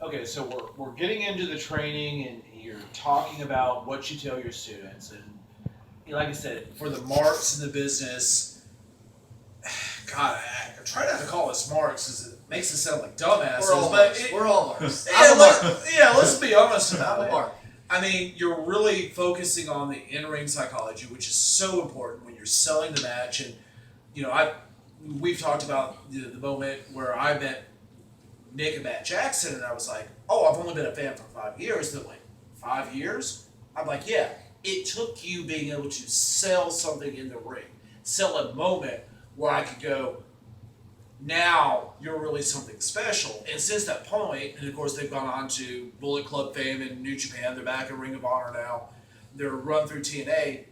Okay, so we're getting into the training, and you're talking about what you tell your students, and like I said, for the marks in the business, God, I try not to call us marks because it makes us sound like dumbasses. We're all marks. Let's be honest about I'm a it. mark. I mean, you're really focusing on the in-ring psychology, which is so important when you're selling the match. And we've talked about the moment where I met Nick and Matt Jackson, and I was like, "Oh, I've only been a fan for 5 years." They're like, 5 years? I'm like, "Yeah." It took you being able to sell something in the ring, sell a moment where I could go, now you're really something special. And since that point, and of course they've gone on to Bullet Club fame in New Japan, they're back in Ring of Honor now, they're run through TNA,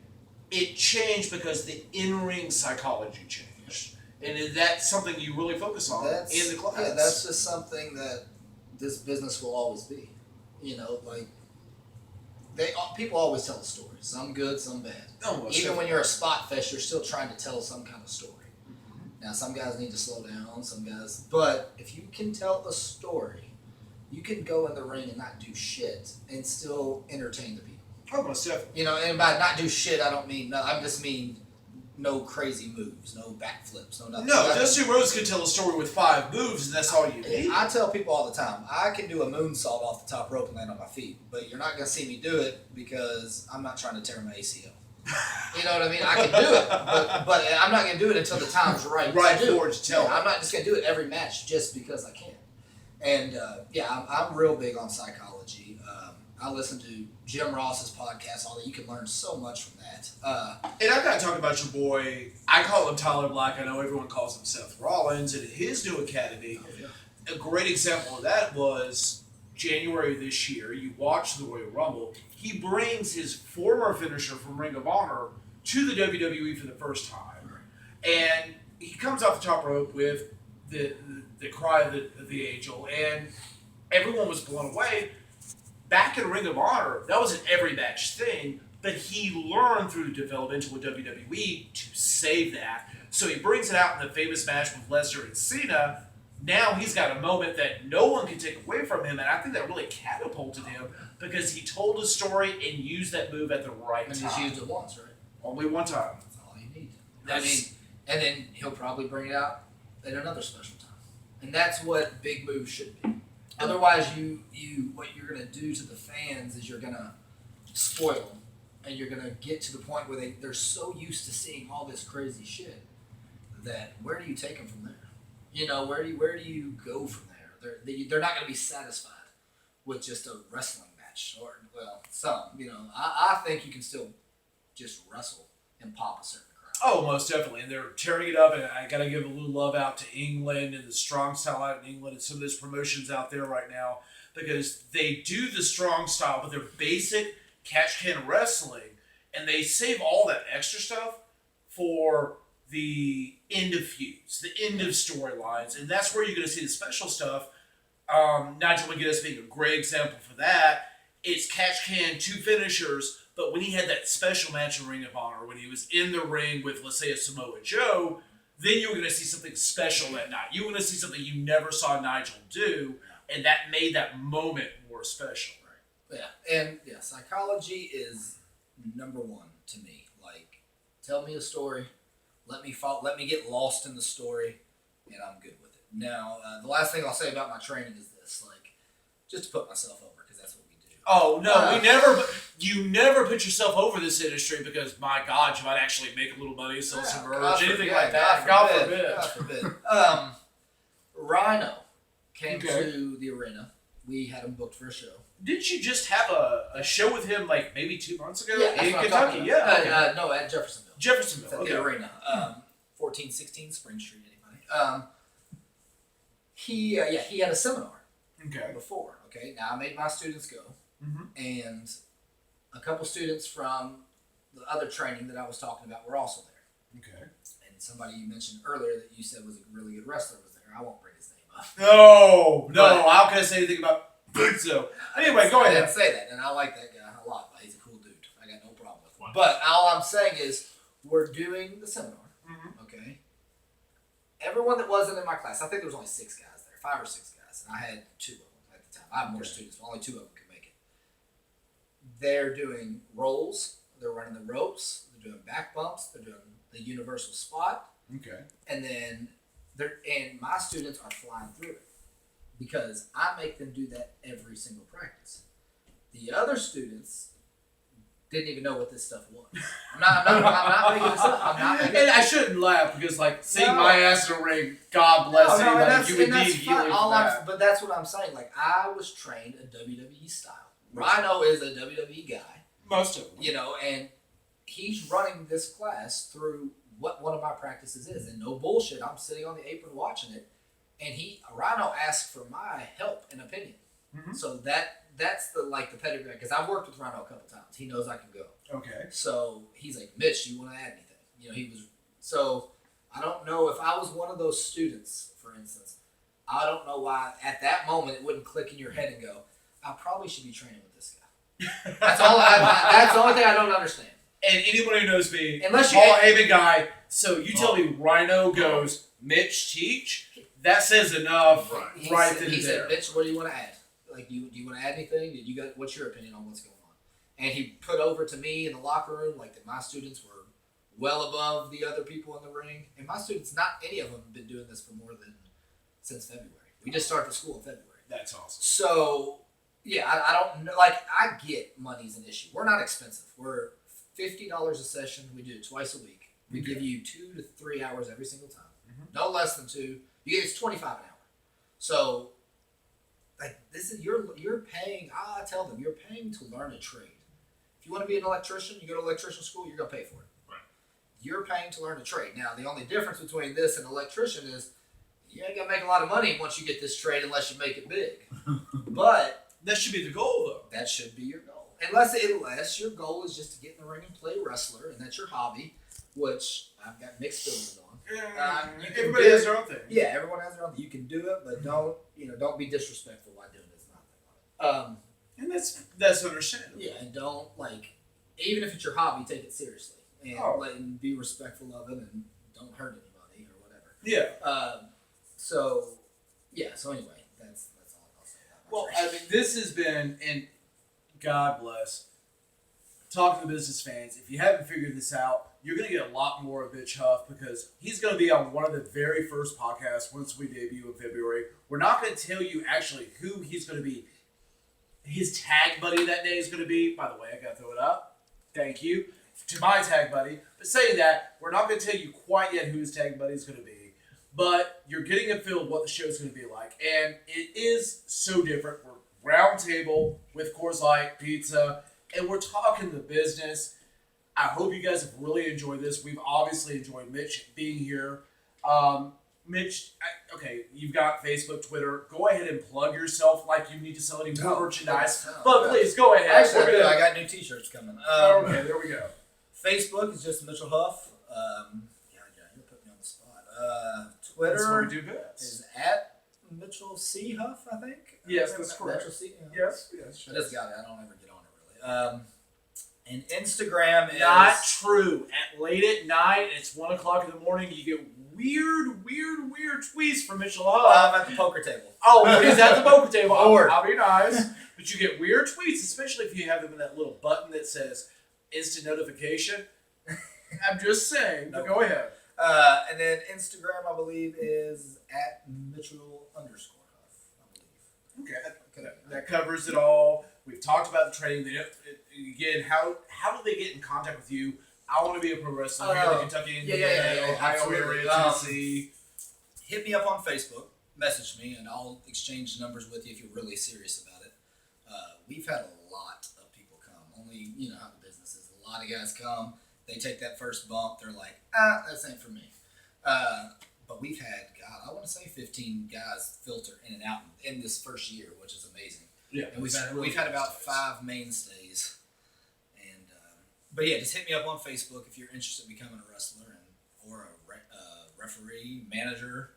it changed because the in-ring psychology changed. And that's something you really focus on in the class. Yeah, that's just something that this business will always be. Like people always tell a story. Some good, some bad. Even when you're a spot fest, you're still trying to tell some kind of story. Now, some guys need to slow down, but if you can tell a story, you can go in the ring and not do shit and still entertain the people. Oh, most definitely. And by not do shit, I don't mean, I just mean no crazy moves, no backflips, no nothing. No, Dusty Rhodes could tell a story with 5 moves, and that's all you need. I tell people all the time, I can do a moonsault off the top rope and land on my feet, but you're not going to see me do it because I'm not trying to tear my ACL. You know what I mean? I can do it, but I'm not going to do it until the time's right. Right for it to tell. I'm not just going to do it every match just because I can. And I'm real big on psychology. I listen to Jim Ross's podcast, all that. You can learn so much from that. And I've got to talk about your boy. I call him Tyler Black. I know everyone calls him Seth Rollins. And his new academy, a great example of that was January this year. You watch the Royal Rumble. He brings his former finisher from Ring of Honor to the WWE for the first time. And he comes off the top rope with the cry of the angel. And everyone was blown away. Back in Ring of Honor, that was an every match thing, but he learned through development with WWE to save that. So he brings it out in the famous match with Lesnar and Cena. Now he's got a moment that no one can take away from him, and I think that really catapulted him because he told a story and used that move at the right time. And he's used it once, right? Only one time. That's all you need. And then he'll probably bring it out at another special time. And that's what big moves should be. Otherwise, what you're going to do to the fans is you're going to spoil them, and you're going to get to the point where they're so used to seeing all this crazy shit that where do you take them from there? Where do you go from there? They're not going to be satisfied with just a wrestling match, or some. I think you can still just wrestle and pop a certain crowd. Oh, most definitely. And they're tearing it up. And I got to give a little love out to England and the strong style out in England and some of those promotions out there right now because they do the strong style, but they're basic catch can wrestling. And they save all that extra stuff for the end of feuds, the end of storylines. And that's where you're going to see the special stuff. Nigel McGuinness being a great example for that. It's catch can, 2 finishers. But when he had that special match in Ring of Honor, when he was in the ring with, let's say, a Samoa Joe, then you were going to see something special that night. You were going to see something you never saw Nigel do, and that made that moment more special. Right? Yeah, and psychology is number one to me. Like, tell me a story, let me get lost in the story, and I'm good with it. Now, the last thing I'll say about my training is this: just to put myself over, because that's what we do. Oh no, you never put yourself over this industry because, my God, you might actually make a little money, sell some merch, anything like that. God forbid. God forbid. Rhino came to the arena. We had him booked for a show. Didn't you just have a show with him maybe 2 months ago in Kentucky? No, at Jeffersonville. Jeffersonville, at the arena. 1416 Spring Street, anybody. He had a seminar before. Okay, now I made my students go. Mm-hmm. And a couple students from the other training that I was talking about were also there. Okay. And somebody you mentioned earlier that you said was a really good wrestler was there. I won't bring his name up. No. How can I say anything about so? Anyway, go ahead. I didn't say that, and I like that guy a lot. He's a cool dude. I got no problem with him. But all I'm saying is we're doing the seminar. Mm-hmm. Okay. Everyone that wasn't in my class, I think there was only 6 guys there, 5 or 6 guys, and I had 2 of them at the time. I have more students, but only 2 of them can make it. They're doing rolls, they're running the ropes, they're doing back bumps, they're doing the universal spot, Okay. and then my students are flying through it because I make them do that every single practice. The other students didn't even know what this stuff was. I'm not making this up. I'm not making And I shouldn't laugh because, like, seeing my ass in a ring, God bless and anybody. that's, You would and that's need fine. healing for that. But that's what I'm saying. Like, I was trained a WWE style. Rhino is a WWE guy. Most of them. You know, and he's running this class through what one of my practices is. And no bullshit, I'm sitting on the apron watching it. And Rhino asked for my help and opinion. Mm-hmm. So that's the pedigree, because I've worked with Rhino a couple times. He knows I can go. Okay. So he's like, Mitch, you want to add anything? You know, so I don't know if I was one of those students, for instance. I don't know why at that moment it wouldn't click in your head and go, I probably should be training with this guy. That's all. That's the only thing I don't understand. And anybody who knows me, unless Paul Haven guy. So you tell me Rhino goes, Mitch teach. That says enough. Right. He said, Mitch, what do you want to add? Like, do you want to add anything? What's your opinion on what's going on? And he put over to me in the locker room like that my students were well above the other people in the ring. And my students, not any of them have been doing this for since February. We just started the school in February. That's awesome. So, yeah, I don't know. Like, I get money's an issue. We're not expensive. We're $50 a session. We do it twice a week. We give you 2 to 3 hours every single time. Mm-hmm. No less than 2. It's $25 an hour. So, like, this is you're paying. I tell them you're paying to learn a trade. If you want to be an electrician, you go to electrician school. You're gonna pay for it. Right. You're paying to learn a trade. Now, the only difference between this and electrician is you ain't gonna make a lot of money once you get this trade unless you make it big. But that should be the goal, though. That should be your goal. Unless your goal is just to get in the ring and play wrestler, and that's your hobby, which I've got mixed feelings on. Everybody has their own thing. Yeah, everyone has their own thing. You can do it, but don't be disrespectful while doing it. It's not that. And that's understandable. Yeah, and don't even if it's your hobby, take it seriously and be respectful of it, and don't hurt anybody or whatever. Yeah. So anyway, that's all I'll say about Well, I mean, this has been, and God bless, talking to business fans. If you haven't figured this out, you're going to get a lot more of Mitch Huff because he's going to be on one of the very first podcasts once we debut in February. We're not going to tell you actually who he's going to be. His tag buddy that day is going to be, by the way, I got to throw it up. Thank you to my tag buddy. But saying that, we're not going to tell you quite yet who his tag buddy is going to be. But you're getting a feel of what the show is going to be like. And it is so different. We're round table with Coors Light, pizza, and we're talking the business. I hope you guys have really enjoyed this. We've obviously enjoyed Mitch being here. Mitch, you've got Facebook, Twitter. Go ahead and plug yourself like you need to sell any more merchandise. But please, go ahead. Actually, I got new t-shirts coming. Okay, there we go. Facebook is just Mitchell Huff. You put me on the spot. Twitter that's where we do best. Is at Mitchell C. Huff, I think. Yes, that's correct. Mitchell C. Yes. I just got it. I don't ever get on it really. And Instagram is not true. Late at night, it's 1 o'clock in the morning. You get weird tweets from Mitchell Huff. I'm at the poker table. Oh, he's at the poker table. I'll be nice. But you get weird tweets, especially if you have them in that little button that says instant notification. I'm just saying. But go ahead. And then Instagram, I believe, is at Mitchell _Huff, I believe. Okay. That covers it all. We've talked about the training. Again, how do they get in contact with you? I want to be a pro wrestler here in the Kentucky, Indiana, Ohio area, Tennessee. Hit me up on Facebook. Message me, and I'll exchange numbers with you if you're really serious about it. We've had a lot of people come. Only, you know how the business is. A lot of guys come. They take that first bump. They're like, this ain't for me. But we've had, I want to say 15 guys filter in and out in this first year, which is amazing. Yeah, and we've had about 5 mainstays. And but yeah, just hit me up on Facebook if you're interested in becoming a wrestler or a referee, manager,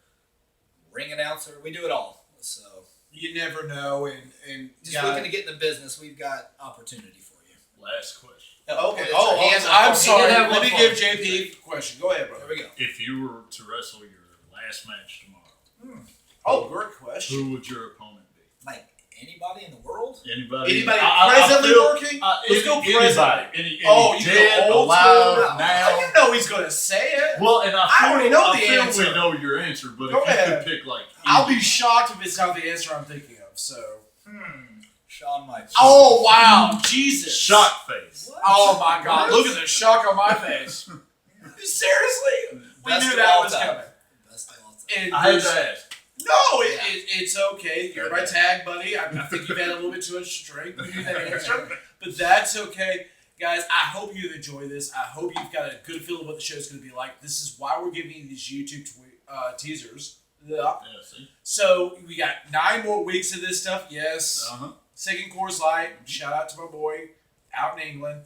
ring announcer. We do it all. So you never know, and just looking to get in the business, we've got opportunity for you. Last question. Okay. I'm sorry. Let me give JP a question. Go ahead, brother. There we go. If you were to wrestle your last match tomorrow, Oh, great question. who would your opponent be? Like Anybody in the world? Anybody presently working? Let's go presently. Any You dead, go old alive, school? now. You know he's going to say it. Well, and I already know the feel answer. we know your answer, but Go if you ahead. could pick like, I'll be shocked if it's not the answer I'm thinking of. So. Sean Michaels. Oh wow, Jesus! shock face. What? Oh my God! What? Look at the shock on my face. Seriously, we Best knew of that all was time. coming. Best of all time. And I had there's- to ask. No, Yeah. it's okay. You're my tag buddy. I think you've had a little bit too much to drink. We knew that answer, but that's okay, guys. I hope you enjoy this. I hope you've got a good feel of what the show's going to be like. This is why we're giving you these YouTube teasers. Yeah. Yeah, see? So we got 9 more weeks of this stuff. Yes. Uh-huh. Second Coors Light. Shout out to my boy out in England.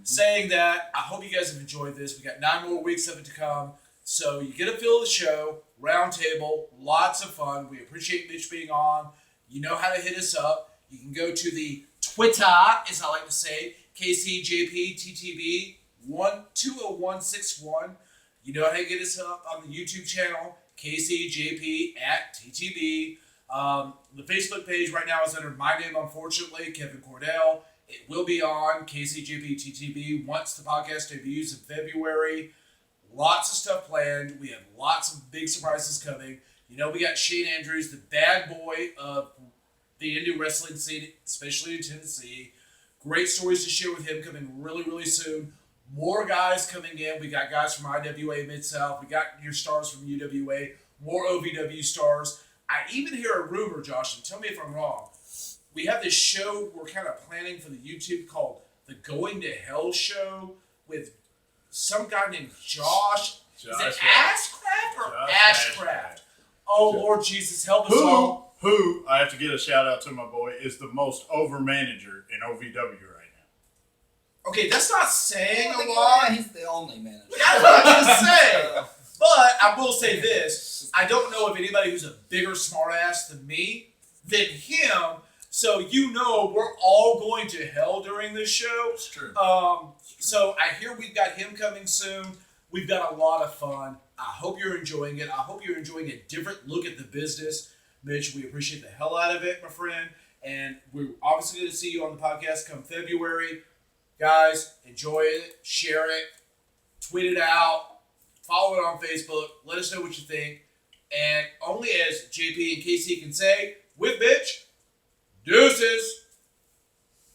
Saying that, I hope you guys have enjoyed this. We got 9 more weeks of it to come. So you get a feel of the show, roundtable, lots of fun. We appreciate Mitch being on. You know how to hit us up. You can go to the Twitter, as I like to say, KCJPTTB 20161. You know how to get us up on the YouTube channel, KCJP@TTB. The Facebook page right now is under my name, unfortunately, Kevin Cordell. It will be on KCJPTTB once the podcast debuts in February. Lots of stuff planned. We have lots of big surprises coming. You know, we got Shane Andrews, the bad boy of the indie wrestling scene, especially in Tennessee. Great stories to share with him coming really, really soon. More guys coming in. We got guys from IWA Mid-South. We got your stars from UWA. More OVW stars. I even hear a rumor, Josh, and tell me if I'm wrong. We have this show we're kind of planning for the YouTube called The Going to Hell Show with some guy named Josh. Is it Ashcraft or Ashcraft? Oh, Lord Jesus, help us all. Who, I have to get a shout out to my boy, is the most over manager in OVW right now. Okay, that's not saying a Yeah, lot. he's the only manager. That's what I'm going to say. But I will say this. I don't know of anybody who's a bigger smartass than me, than him. So you know we're all going to hell during this show. It's true. So I hear we've got him coming soon. We've got a lot of fun. I hope you're enjoying it. I hope you're enjoying a different look at the business. Mitch, we appreciate the hell out of it, my friend. And we're obviously going to see you on the podcast come February. Guys, enjoy it. Share it. Tweet it out. Follow it on Facebook. Let us know what you think. And only as JP and KC can say, with Mitch, deuces.